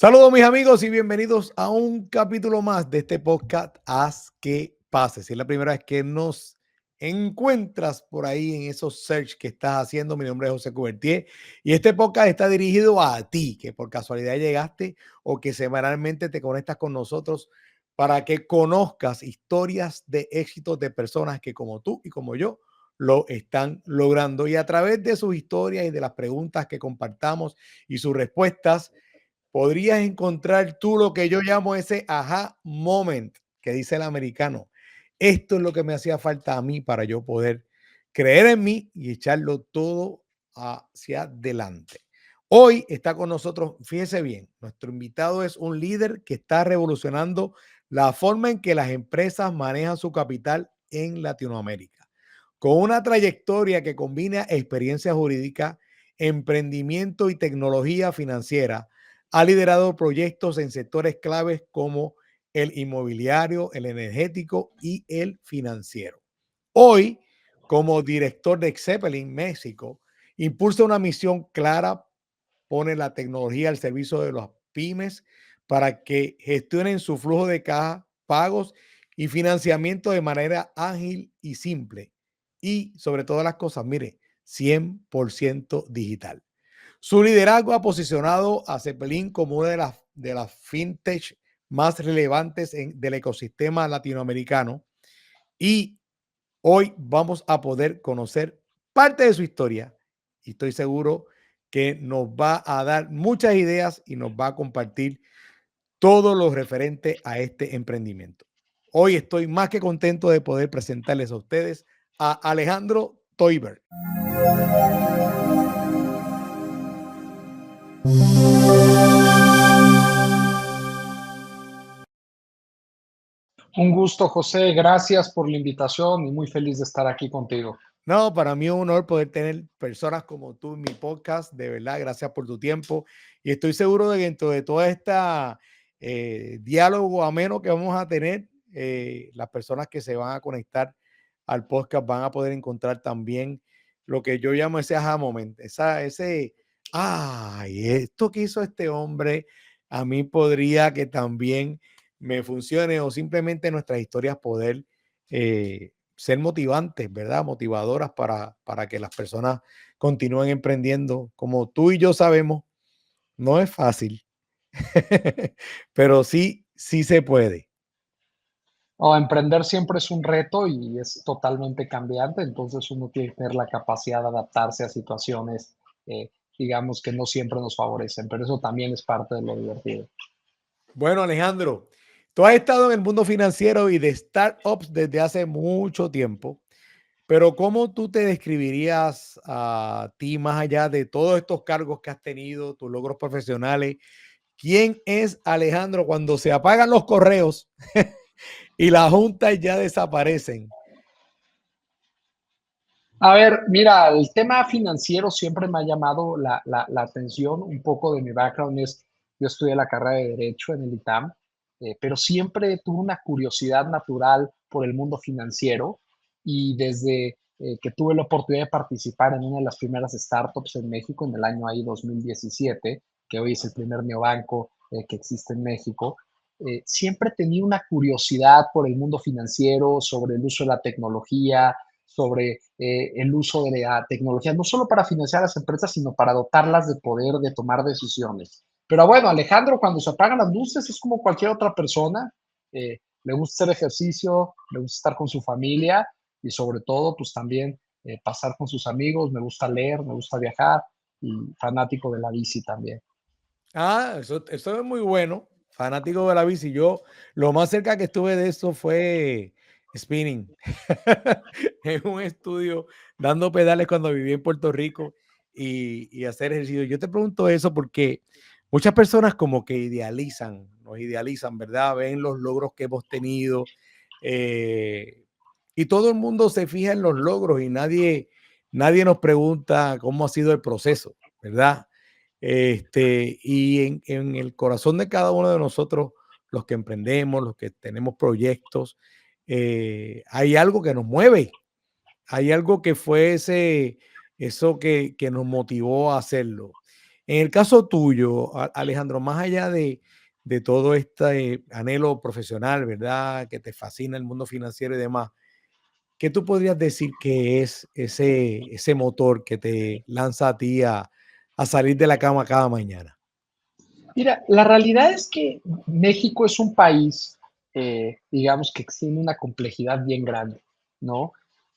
Saludos mis amigos y bienvenidos a un capítulo más de este podcast Haz que pase. Si es la primera vez que nos encuentras por ahí en esos search que estás haciendo, mi nombre es José Cubertier y este podcast está dirigido a ti, que por casualidad llegaste o que semanalmente te conectas con nosotros para que conozcas historias de éxitos de personas que como tú y como yo lo están logrando. Y a través de sus historias y de las preguntas que compartamos y sus respuestas, podrías encontrar tú lo que yo llamo ese aha moment que dice el americano. Esto es lo que me hacía falta a mí para yo poder creer en mí y echarlo todo hacia adelante. Hoy está con nosotros, fíjese bien, nuestro invitado es un líder que está revolucionando la forma en que las empresas manejan su capital en Latinoamérica. Con una trayectoria que combina experiencia jurídica, emprendimiento y tecnología financiera, ha liderado proyectos en sectores claves como el inmobiliario, el energético y el financiero. Hoy, como director de Zeppelin México, impulsa una misión clara, pone la tecnología al servicio de los pymes para que gestionen su flujo de caja, pagos y financiamiento de manera ágil y simple. Y sobre todas las cosas, mire, 100% digital. Su liderazgo ha posicionado a Zeppelin como una de las fintech más relevantes del ecosistema latinoamericano y hoy vamos a poder conocer parte de su historia y estoy seguro que nos va a dar muchas ideas y nos va a compartir todo lo referente a este emprendimiento. Hoy estoy más que contento de poder presentarles a ustedes a Alejandro Toiber. Un gusto, José. Gracias por la invitación y muy feliz de estar aquí contigo. No, para mí es un honor poder tener personas como tú en mi podcast. De verdad, gracias por tu tiempo. Y estoy seguro de que dentro de toda esta diálogo ameno que vamos a tener, las personas que se van a conectar al podcast van a poder encontrar también lo que yo llamo ese aha moment, ay, esto que hizo este hombre, a mí podría que también me funcione o simplemente nuestras historias poder ser motivantes, ¿verdad? Motivadoras para que las personas continúen emprendiendo. Como tú y yo sabemos, no es fácil, pero sí, sí se puede. Emprender siempre es un reto y es totalmente cambiante, entonces uno tiene que tener la capacidad de adaptarse a situaciones, eh, digamos, que no siempre nos favorecen, pero eso también es parte de lo divertido. Bueno, Alejandro, tú has estado en el mundo financiero y de startups desde hace mucho tiempo, pero ¿cómo tú te describirías a ti más allá de todos estos cargos que has tenido, tus logros profesionales? ¿Quién es Alejandro cuando se apagan los correos y las juntas ya desaparecen? A ver, mira, el tema financiero siempre me ha llamado la atención. Un poco de mi background es, yo estudié la carrera de Derecho en el ITAM, pero siempre tuve una curiosidad natural por el mundo financiero y desde que tuve la oportunidad de participar en una de las primeras startups en México en el año ahí 2017, que hoy es el primer neobanco que existe en México, siempre tenía una curiosidad por el mundo financiero, sobre el uso de la tecnología, sobre el uso de la tecnología, no solo para financiar a las empresas, sino para dotarlas de poder de tomar decisiones. Pero bueno, Alejandro, cuando se apagan las luces es como cualquier otra persona, le gusta hacer ejercicio, le gusta estar con su familia y sobre todo, pues también pasar con sus amigos, me gusta leer, me gusta viajar y fanático de la bici también. Eso es muy bueno. Fanático de la bici. Yo lo más cerca que estuve de eso fue spinning. En un estudio dando pedales cuando viví en Puerto Rico y hacer ejercicio. Yo te pregunto eso porque muchas personas como que nos idealizan, ¿verdad? Ven los logros que hemos tenido eh, y todo el mundo se fija en los logros y nadie nos pregunta cómo ha sido el proceso, ¿verdad? Y en el corazón de cada uno de nosotros, los que emprendemos, los que tenemos proyectos, hay algo que nos mueve, hay algo que fue eso que nos motivó a hacerlo. En el caso tuyo, Alejandro, más allá de todo este anhelo profesional, ¿verdad? Que te fascina el mundo financiero y demás, ¿qué tú podrías decir que es ese motor que te lanza a ti a salir de la cama cada mañana? Mira, la realidad es que México es un país, digamos, que tiene una complejidad bien grande, ¿no?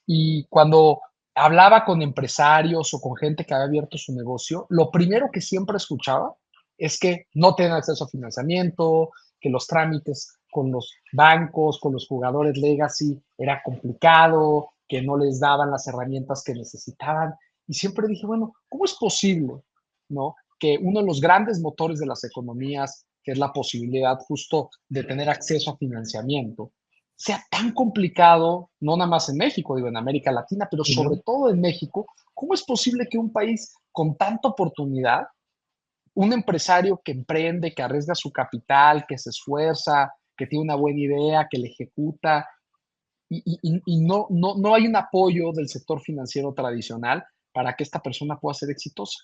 Y cuando hablaba con empresarios o con gente que había abierto su negocio, lo primero que siempre escuchaba es que no tienen acceso a financiamiento, que los trámites con los bancos, con los jugadores legacy era complicado, que no les daban las herramientas que necesitaban. Y siempre dije, bueno, ¿cómo es posible, no? Que uno de los grandes motores de las economías, que es la posibilidad justo de tener acceso a financiamiento, sea tan complicado, no nada más en México, digo, en América Latina, pero Sí, sobre ¿no? todo en México. ¿Cómo es posible que un país con tanta oportunidad, un empresario que emprende, que arriesga su capital, que se esfuerza, que tiene una buena idea, que le ejecuta, y no hay un apoyo del sector financiero tradicional para que esta persona pueda ser exitosa?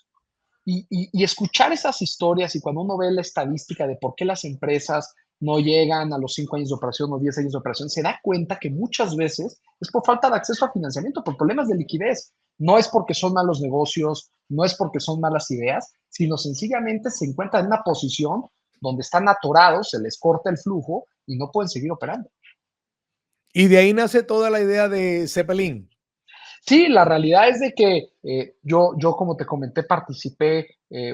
Y escuchar esas historias, y cuando uno ve la estadística de por qué las empresas no llegan a los 5 años de operación o 10 años de operación, se da cuenta que muchas veces es por falta de acceso a financiamiento, por problemas de liquidez. No es porque son malos negocios, no es porque son malas ideas, sino sencillamente se encuentran en una posición donde están atorados, se les corta el flujo y no pueden seguir operando. Y de ahí nace toda la idea de Zeppelin. Sí, la realidad es de que yo, como te comenté, participé,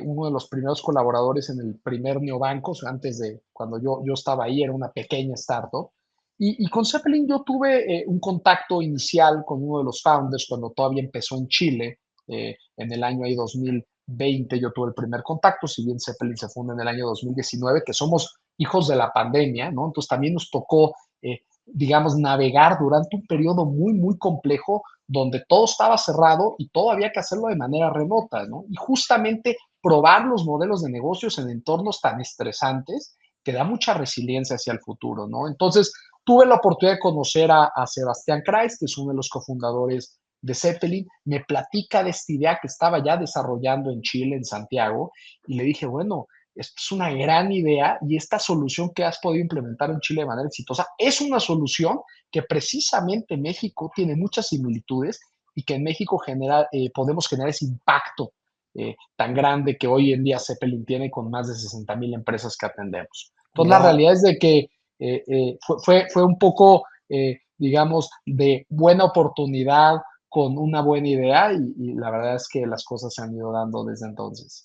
uno de los primeros colaboradores en el primer Neobancos, antes de cuando yo estaba ahí, era una pequeña startup. Y con Zeppelin yo tuve un contacto inicial con uno de los founders cuando todavía empezó en Chile, en el año ahí 2020 yo tuve el primer contacto, si bien Zeppelin se funda en el año 2019, que somos hijos de la pandemia, ¿no? Entonces también nos tocó, digamos, navegar durante un periodo muy, muy complejo donde todo estaba cerrado y todo había que hacerlo de manera remota, ¿no? Y justamente probar los modelos de negocios en entornos tan estresantes te da mucha resiliencia hacia el futuro, ¿no? Entonces, tuve la oportunidad de conocer a Sebastián Kreis, que es uno de los cofundadores de Zeppelin, me platica de esta idea que estaba ya desarrollando en Chile, en Santiago, y le dije, bueno, esto es una gran idea y esta solución que has podido implementar en Chile de manera exitosa es una solución que precisamente México tiene muchas similitudes y que en México podemos generar ese impacto tan grande que hoy en día Zeppelin tiene con más de 60,000 empresas que atendemos. Entonces, la Wow. realidad es de que fue un poco, digamos, de buena oportunidad con una buena idea y la verdad es que las cosas se han ido dando desde entonces.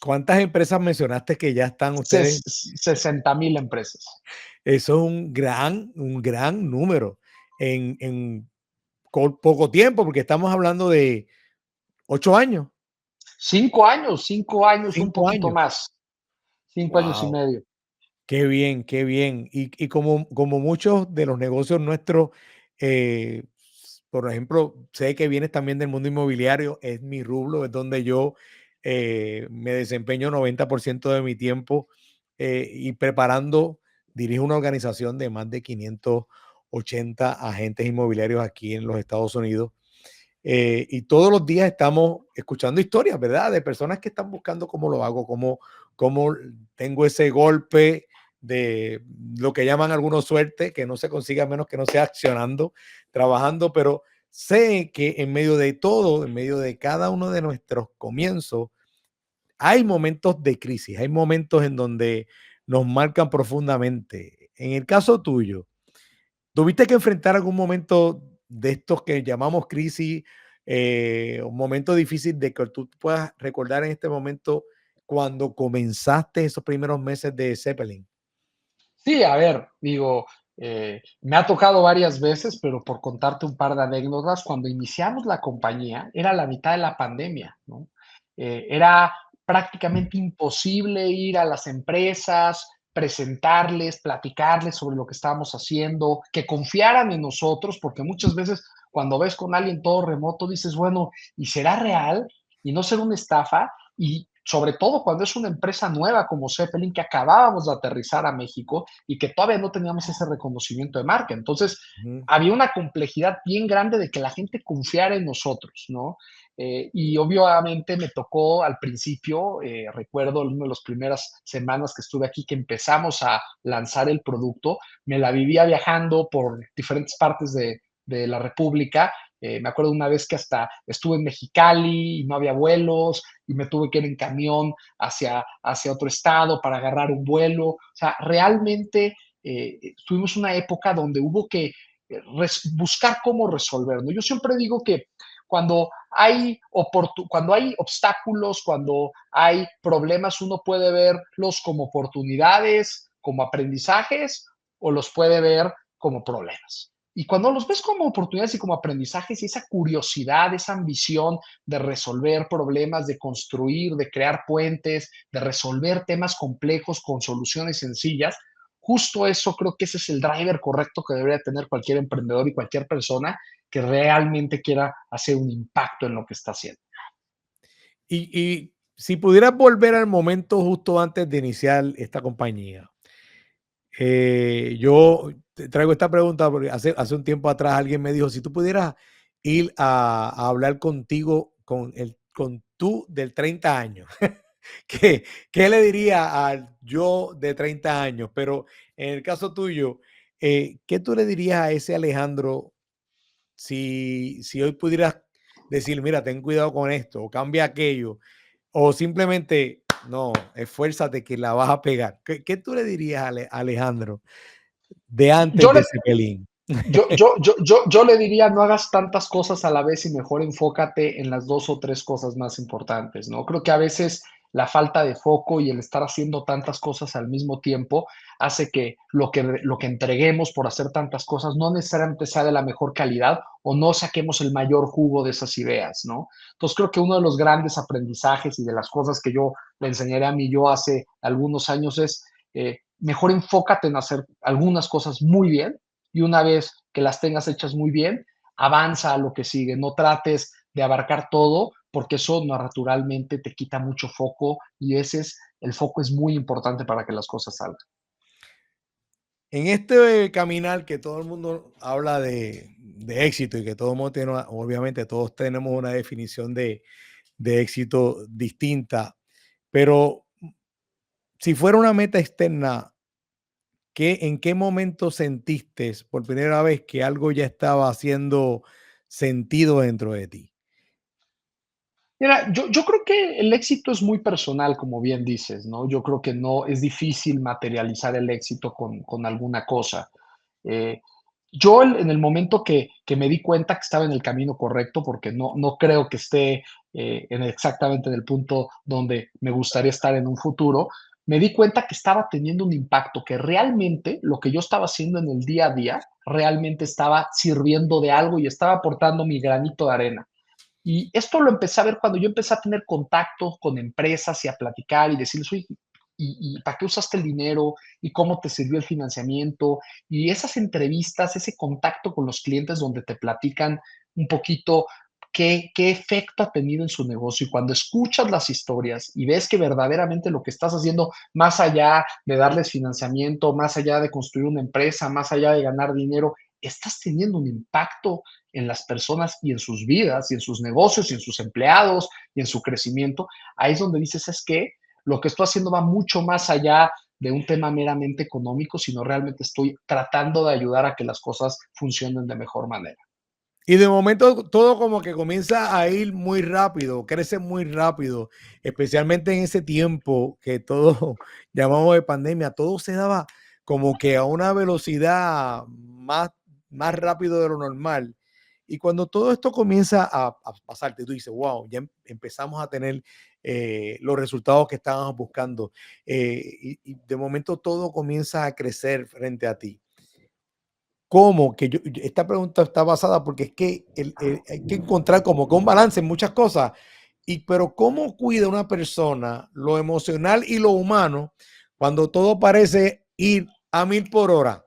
¿Cuántas empresas mencionaste que ya están ustedes? 60,000 empresas. Eso es un gran número en poco tiempo, porque estamos hablando de 8 años, 5 años, 5 años, un 5 años. poquito más, 5 años y Wow. medio. Qué bien, qué bien. Y como muchos de los negocios nuestros, eh, por ejemplo, sé que vienes también del mundo inmobiliario, es mi rublo, es donde yo me desempeño 90% de mi tiempo y preparando, dirijo una organización de más de 580 agentes inmobiliarios aquí en los Estados Unidos. Y todos los días estamos escuchando historias, ¿verdad? De personas que están buscando cómo lo hago, cómo tengo ese golpe de lo que llaman algunos suerte, que no se consigue a menos que no sea accionando, trabajando, pero sé que en medio de todo, en medio de cada uno de nuestros comienzos, hay momentos de crisis, hay momentos en donde nos marcan profundamente. En el caso tuyo, ¿tuviste que enfrentar algún momento de estos que llamamos crisis, un momento difícil de que tú puedas recordar en este momento cuando comenzaste esos primeros meses de Zeppelin? Sí, a ver, digo, me ha tocado varias veces, pero por contarte un par de anécdotas, cuando iniciamos la compañía, era la mitad de la pandemia, ¿no? Era prácticamente imposible ir a las empresas, presentarles, platicarles sobre lo que estábamos haciendo, que confiaran en nosotros, porque muchas veces cuando ves con alguien todo remoto, dices, bueno, ¿y será real? ¿Y no será una estafa? Y sobre todo cuando es una empresa nueva como Zeppelin, que acabábamos de aterrizar a México y que todavía no teníamos ese reconocimiento de marca. Entonces, Ujú, había una complejidad bien grande de que la gente confiara en nosotros, ¿no? Y obviamente me tocó al principio, recuerdo una de las primeras semanas que estuve aquí, que empezamos a lanzar el producto, me la vivía viajando por diferentes partes de la República. Me acuerdo una vez que hasta estuve en Mexicali y no había vuelos y me tuve que ir en camión hacia otro estado para agarrar un vuelo. O sea, realmente tuvimos una época donde hubo que buscar cómo resolver, ¿no? Yo siempre digo que cuando cuando hay obstáculos, cuando hay problemas, uno puede verlos como oportunidades, como aprendizajes, o los puede ver como problemas. Y cuando los ves como oportunidades y como aprendizajes, y esa curiosidad, esa ambición de resolver problemas, de construir, de crear puentes, de resolver temas complejos con soluciones sencillas, justo eso creo que ese es el driver correcto que debería tener cualquier emprendedor y cualquier persona que realmente quiera hacer un impacto en lo que está haciendo. y si pudieras volver al momento justo antes de iniciar esta compañía, yo te traigo esta pregunta porque hace un tiempo atrás alguien me dijo, si tú pudieras ir a hablar contigo con tú del 30 años, ¿qué, qué le diría al yo de 30 años? Pero en el caso tuyo, ¿qué tú le dirías a ese Alejandro si hoy pudieras decir, mira, ten cuidado con esto, o cambia aquello, o simplemente, no, esfuérzate que la vas a pegar? ¿Qué tú le dirías a Alejandro de antes Yo de le, Cepelín? yo le diría, no hagas tantas cosas a la vez y mejor enfócate en las dos o tres cosas más importantes, ¿no? Creo que a veces la falta de foco y el estar haciendo tantas cosas al mismo tiempo hace que lo que entreguemos por hacer tantas cosas no necesariamente sea de la mejor calidad o no saquemos el mayor jugo de esas ideas, ¿no? Entonces creo que uno de los grandes aprendizajes y de las cosas que yo le enseñaré a mí yo hace algunos años es mejor enfócate en hacer algunas cosas muy bien y una vez que las tengas hechas muy bien, avanza a lo que sigue. No trates de abarcar todo porque eso naturalmente te quita mucho foco y el foco es muy importante para que las cosas salgan. En este caminar que todo el mundo habla de éxito y que todo el mundo tiene, obviamente todos tenemos una definición de éxito distinta, pero si fuera una meta externa, ¿en qué momento sentiste por primera vez que algo ya estaba haciendo sentido dentro de ti? Mira, yo creo que el éxito es muy personal, como bien dices, ¿no? Yo creo que no es difícil materializar el éxito con alguna cosa. Eh, yo en el momento que me di cuenta que estaba en el camino correcto, porque no creo que esté exactamente en el punto donde me gustaría estar en un futuro, me di cuenta que estaba teniendo un impacto, que realmente lo que yo estaba haciendo en el día a día realmente estaba sirviendo de algo y estaba aportando mi granito de arena. Y esto lo empecé a ver cuando yo empecé a tener contacto con empresas y a platicar y decirles, oye, ¿y para qué usaste el dinero? ¿Y cómo te sirvió el financiamiento? Y esas entrevistas, ese contacto con los clientes donde te platican un poquito qué efecto ha tenido en su negocio. Y cuando escuchas las historias y ves que verdaderamente lo que estás haciendo, más allá de darles financiamiento, más allá de construir una empresa, más allá de ganar dinero, estás teniendo un impacto en las personas y en sus vidas y en sus negocios y en sus empleados y en su crecimiento, ahí es donde dices, es que lo que estoy haciendo va mucho más allá de un tema meramente económico, sino realmente estoy tratando de ayudar a que las cosas funcionen de mejor manera. Y de momento todo como que comienza a ir muy rápido, crece muy rápido, especialmente en ese tiempo que todo llamamos de pandemia, todo se daba como que a una velocidad más rápido de lo normal. Y cuando todo esto comienza a pasarte, tú dices, wow, ya empezamos a tener los resultados que estábamos buscando. Y de momento todo comienza a crecer frente a ti. ¿Cómo? Que esta pregunta está basada porque es que hay que encontrar como que un balance en muchas cosas. Pero ¿cómo cuida una persona lo emocional y lo humano cuando todo parece ir a 1000 por hora?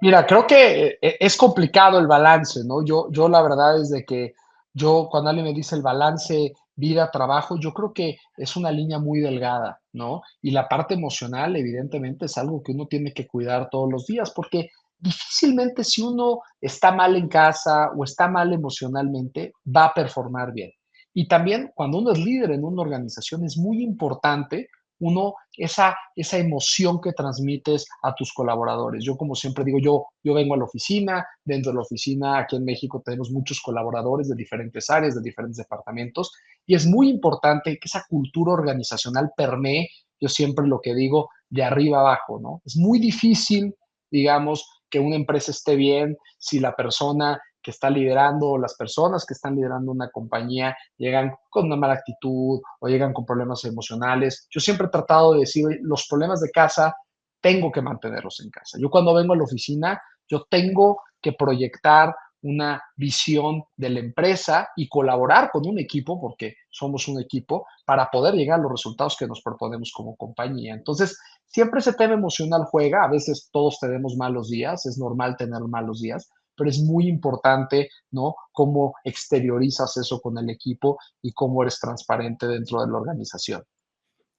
Mira, creo que es complicado el balance, ¿no? Yo la verdad es de que yo cuando alguien me dice el balance vida, trabajo, yo creo que es una línea muy delgada, ¿no? Y la parte emocional, evidentemente, es algo que uno tiene que cuidar todos los días, porque difícilmente si uno está mal en casa o está mal emocionalmente, va a performar bien. Y también cuando uno es líder en una organización es muy importante uno, esa emoción que transmites a tus colaboradores. Yo, como siempre digo, yo vengo a la oficina, dentro de la oficina aquí en México tenemos muchos colaboradores de diferentes áreas, de diferentes departamentos, y es muy importante que esa cultura organizacional permee, yo siempre lo que digo, de arriba abajo, ¿no? Es muy difícil, digamos, que una empresa esté bien si la persona que está liderando o las personas que están liderando una compañía llegan con una mala actitud o llegan con problemas emocionales. Yo siempre he tratado de decir, los problemas de casa tengo que mantenerlos en casa. Yo cuando vengo a la oficina, yo tengo que proyectar una visión de la empresa y colaborar con un equipo, porque somos un equipo, para poder llegar a los resultados que nos proponemos como compañía. Entonces, siempre ese tema emocional juega, a veces todos tenemos malos días, es normal tener malos días, pero es muy importante, ¿no? Cómo exteriorizas eso con el equipo y cómo eres transparente dentro de la organización.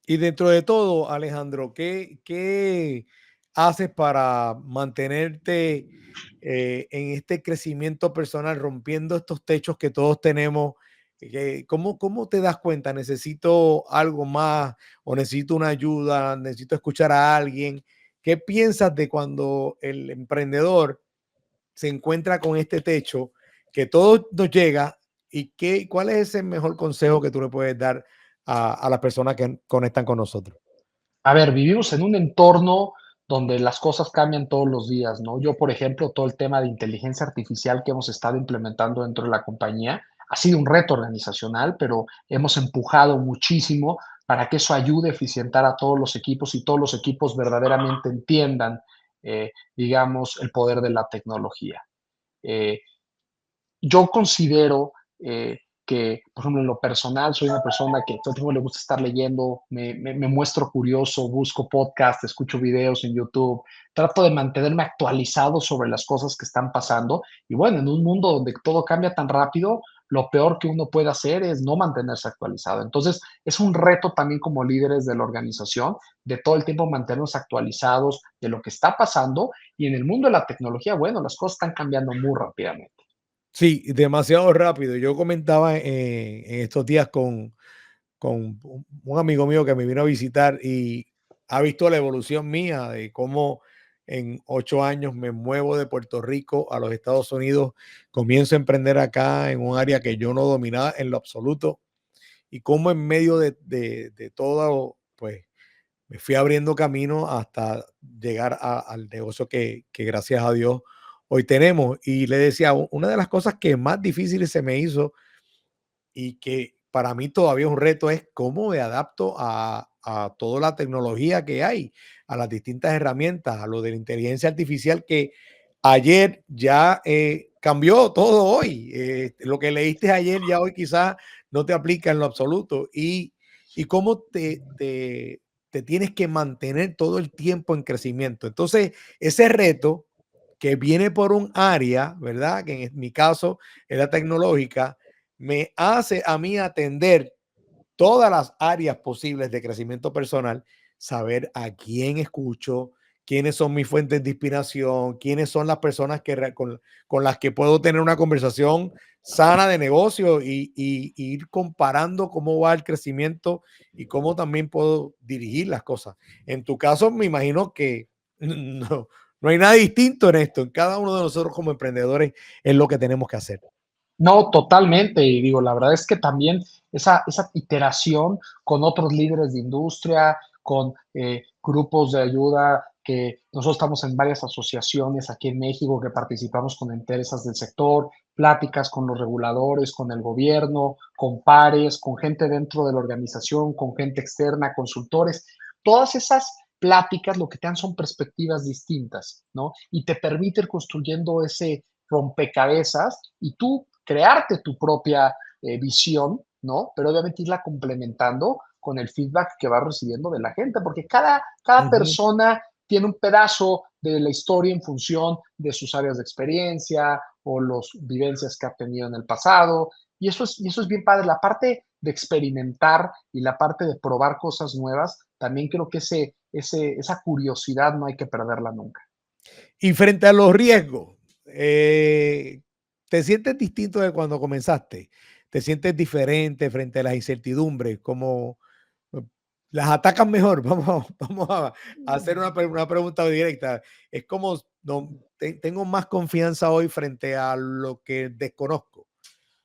Y dentro de todo, Alejandro, ¿qué haces para mantenerte en este crecimiento personal, rompiendo estos techos que todos tenemos? ¿Cómo te das cuenta? ¿Necesito algo más o necesito una ayuda? ¿Necesito escuchar a alguien? ¿Qué piensas de cuando el emprendedor se encuentra con este techo que todo nos llega y cuál es ese mejor consejo que tú le puedes dar a las personas que conectan con nosotros? A ver, vivimos en un entorno donde las cosas cambian todos los días, ¿no? Yo, por ejemplo, todo el tema de inteligencia artificial que hemos estado implementando dentro de la compañía ha sido un reto organizacional, pero hemos empujado muchísimo para que eso ayude a eficientar a todos los equipos y todos los equipos verdaderamente entiendan, digamos, el poder de la tecnología. Eh, yo considero que, por ejemplo, en lo personal, soy una persona que todo el tiempo le gusta estar leyendo, me muestro curioso, busco podcasts, escucho videos en YouTube, trato de mantenerme actualizado sobre las cosas que están pasando. Y bueno, en un mundo donde todo cambia tan rápido, lo peor que uno puede hacer es no mantenerse actualizado. Entonces, es un reto también como líderes de la organización de todo el tiempo mantenernos actualizados de lo que está pasando. Y en el mundo de la tecnología, bueno, las cosas están cambiando muy rápidamente. Sí, demasiado rápido. Yo comentaba en estos días con un amigo mío que me vino a visitar y ha visto la evolución mía de cómo en 8 años me muevo de Puerto Rico a los Estados Unidos, comienzo a emprender acá en un área que yo no dominaba en lo absoluto y cómo en medio de todo, pues me fui abriendo camino hasta llegar al negocio que gracias a Dios hoy tenemos. Y le decía, una de las cosas que más difíciles se me hizo y que para mí todavía es un reto es cómo me adapto a toda la tecnología que hay, a las distintas herramientas, a lo de la inteligencia artificial que ayer ya cambió todo hoy. Lo que leíste ayer ya hoy quizás no te aplica en lo absoluto. Y cómo te tienes que mantener todo el tiempo en crecimiento. Entonces, ese reto que viene por un área, ¿verdad? Que en mi caso es la tecnológica, me hace a mí atender todas las áreas posibles de crecimiento personal, saber a quién escucho, quiénes son mis fuentes de inspiración, quiénes son las personas con las que puedo tener una conversación sana de negocio y ir comparando cómo va el crecimiento y cómo también puedo dirigir las cosas. En tu caso, me imagino que no hay nada distinto en esto. En cada uno de nosotros como emprendedores es lo que tenemos que hacer. No, totalmente. Y digo, la verdad es que también esa iteración con otros líderes de industria, con grupos de ayuda, que nosotros estamos en varias asociaciones aquí en México que participamos con empresas del sector, pláticas con los reguladores, con el gobierno, con pares, con gente dentro de la organización, con gente externa, consultores. Todas esas pláticas lo que te dan son perspectivas distintas, ¿no? Y te permite ir construyendo ese rompecabezas y tú crearte tu propia visión, ¿no? Pero obviamente irla complementando con el feedback que vas recibiendo de la gente, porque cada Ujú. persona tiene un pedazo de la historia en función de sus áreas de experiencia o las vivencias que ha tenido en el pasado. Y eso es bien padre. La parte de experimentar y la parte de probar cosas nuevas, también creo que esa curiosidad no hay que perderla nunca. Y frente a los riesgos, ¿te sientes distinto de cuando comenzaste? ¿Te sientes diferente frente a las incertidumbres? ¿Cómo las atacas mejor? Vamos a hacer una pregunta directa. Es como, no, tengo más confianza hoy frente a lo que desconozco.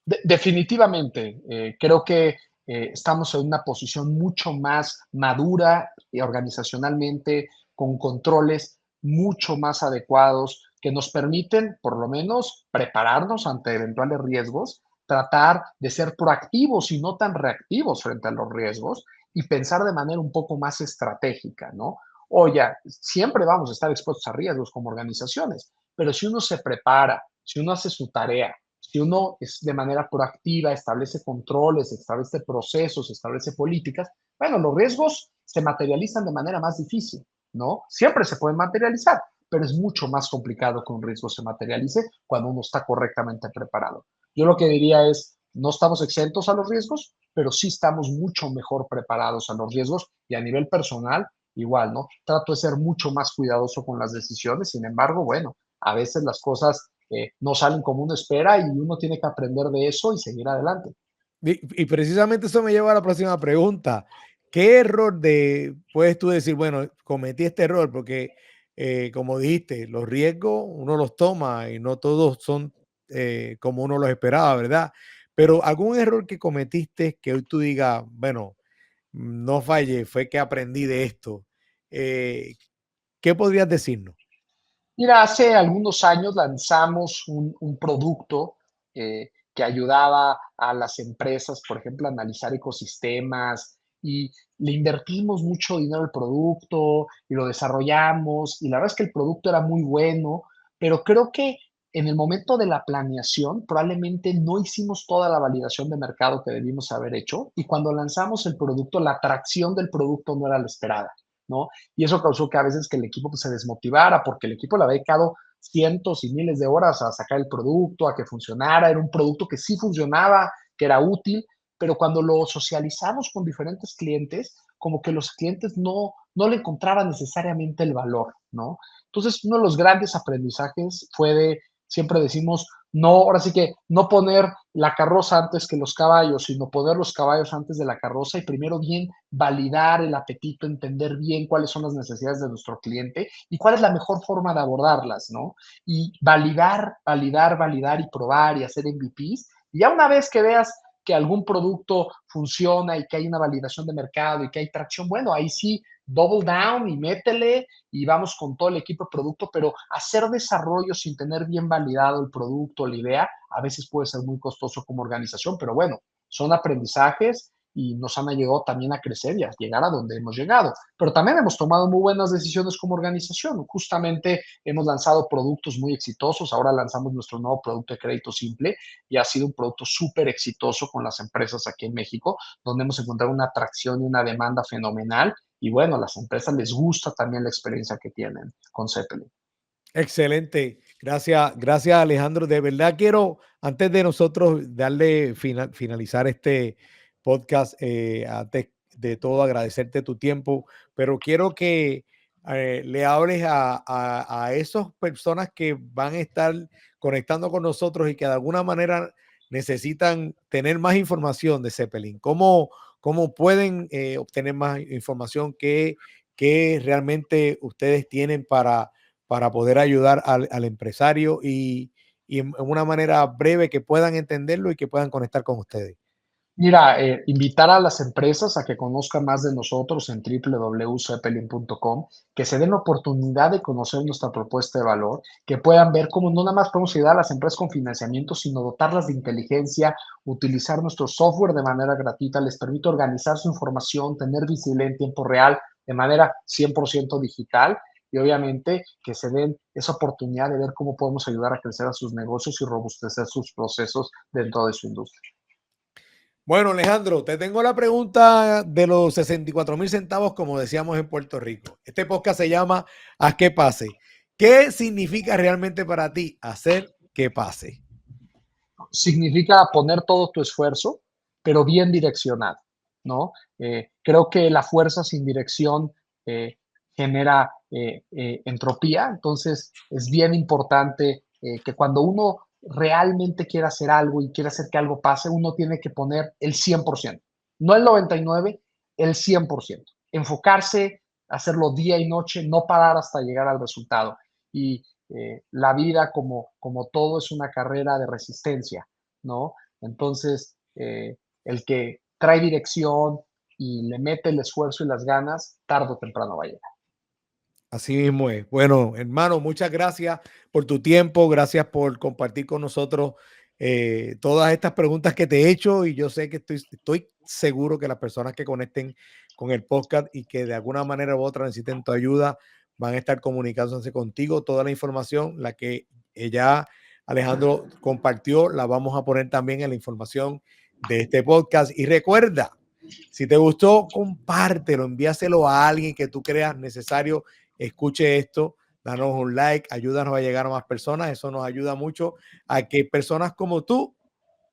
Definitivamente, creo que estamos en una posición mucho más madura y organizacionalmente, con controles mucho más adecuados que nos permiten, por lo menos, prepararnos ante eventuales riesgos, tratar de ser proactivos y no tan reactivos frente a los riesgos y pensar de manera un poco más estratégica, ¿no? Oye, siempre vamos a estar expuestos a riesgos como organizaciones, pero si uno se prepara, si uno hace su tarea, si uno es de manera proactiva, establece controles, establece procesos, establece políticas, bueno, los riesgos se materializan de manera más difícil, ¿no? Siempre se pueden materializar, pero es mucho más complicado que un riesgo se materialice cuando uno está correctamente preparado. Yo lo que diría es, no estamos exentos a los riesgos, pero sí estamos mucho mejor preparados a los riesgos y a nivel personal, igual, ¿no? Trato de ser mucho más cuidadoso con las decisiones, sin embargo, bueno, a veces las cosas no salen como uno espera y uno tiene que aprender de eso y seguir adelante. Y precisamente eso me lleva a la próxima pregunta. ¿Qué error puedes tú decir, bueno, cometí este error? Porque, como dijiste, los riesgos uno los toma y no todos son como uno los esperaba, ¿verdad? Pero algún error que cometiste que hoy tú digas, bueno, no fallé, fue que aprendí de esto. Eh, ¿Qué podrías decirnos? Mira, hace algunos años lanzamos un producto que ayudaba a las empresas, por ejemplo, a analizar ecosistemas y le invertimos mucho dinero al producto y lo desarrollamos y la verdad es que el producto era muy bueno, pero creo que en el momento de la planeación probablemente no hicimos toda la validación de mercado que debimos haber hecho y cuando lanzamos el producto, la atracción del producto no era la esperada, ¿no? Y eso causó que a veces que el equipo pues, se desmotivara porque el equipo le había dedicado cientos y miles de horas a sacar el producto, a que funcionara, era un producto que sí funcionaba, que era útil, pero cuando lo socializamos con diferentes clientes, como que los clientes no le encontraban necesariamente el valor, ¿no? Entonces, uno de los grandes aprendizajes fue de, siempre decimos, no, ahora sí que no poner la carroza antes que los caballos, sino poner los caballos antes de la carroza y primero bien validar el apetito, entender bien cuáles son las necesidades de nuestro cliente y cuál es la mejor forma de abordarlas, ¿no? Y validar y probar y hacer MVPs. Y ya una vez que veas que algún producto funciona y que hay una validación de mercado y que hay tracción, bueno, ahí sí, double down y métele y vamos con todo el equipo de producto, pero hacer desarrollo sin tener bien validado el producto, la idea, a veces puede ser muy costoso como organización, pero bueno, son aprendizajes y nos han ayudado también a crecer y a llegar a donde hemos llegado. Pero también hemos tomado muy buenas decisiones como organización. Justamente hemos lanzado productos muy exitosos. Ahora lanzamos nuestro nuevo producto de crédito simple y ha sido un producto súper exitoso con las empresas aquí en México, donde hemos encontrado una atracción y una demanda fenomenal. Y bueno, a las empresas les gusta también la experiencia que tienen con Zeppelin. Excelente. Gracias Alejandro. De verdad quiero, antes de nosotros darle finalizar este podcast, antes de todo agradecerte tu tiempo, pero quiero que le hables a esas personas que van a estar conectando con nosotros y que de alguna manera necesitan tener más información de Zeppelin. ¿Cómo pueden obtener más información? ¿Qué realmente ustedes tienen para poder ayudar al empresario y en una manera breve que puedan entenderlo y que puedan conectar con ustedes? Mira, invitar a las empresas a que conozcan más de nosotros en www.zeppelin.com, que se den la oportunidad de conocer nuestra propuesta de valor, que puedan ver cómo no nada más podemos ayudar a las empresas con financiamiento, sino dotarlas de inteligencia, utilizar nuestro software de manera gratuita, les permite organizar su información, tener visibilidad en tiempo real de manera 100% digital y obviamente que se den esa oportunidad de ver cómo podemos ayudar a crecer a sus negocios y robustecer sus procesos dentro de su industria. Bueno, Alejandro, te tengo la pregunta de los 64,000 centavos, como decíamos en Puerto Rico. Este podcast se llama Haz que pase. ¿Qué significa realmente para ti hacer que pase? Significa poner todo tu esfuerzo pero bien direccionado, ¿no? Creo que la fuerza sin dirección genera entropía, entonces es bien importante que cuando uno realmente quiere hacer algo y quiere hacer que algo pase, uno tiene que poner el 100%, no el 99%, el 100%. Enfocarse, hacerlo día y noche, no parar hasta llegar al resultado. Y la vida, como todo, es una carrera de resistencia, ¿no? Entonces, el que trae dirección y le mete el esfuerzo y las ganas, tarde o temprano va a llegar. Así mismo es. Bueno, hermano, muchas gracias por tu tiempo, gracias por compartir con nosotros todas estas preguntas que te he hecho y yo sé que estoy seguro que las personas que conecten con el podcast y que de alguna manera u otra necesiten tu ayuda van a estar comunicándose contigo. Toda la información, la que ya Alejandro compartió, la vamos a poner también en la información de este podcast. Y recuerda, si te gustó, compártelo, envíaselo a alguien que tú creas necesario escuche esto, danos un like, ayúdanos a llegar a más personas, eso nos ayuda mucho a que personas como tú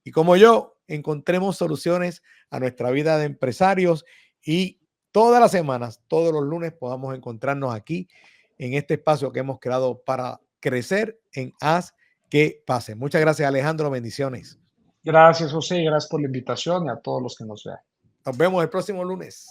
y como yo encontremos soluciones a nuestra vida de empresarios y todas las semanas, todos los lunes podamos encontrarnos aquí en este espacio que hemos creado para crecer en Haz que Pase. Muchas gracias, Alejandro, bendiciones. Gracias, José, y gracias por la invitación y a todos los que nos vean. Nos vemos el próximo lunes.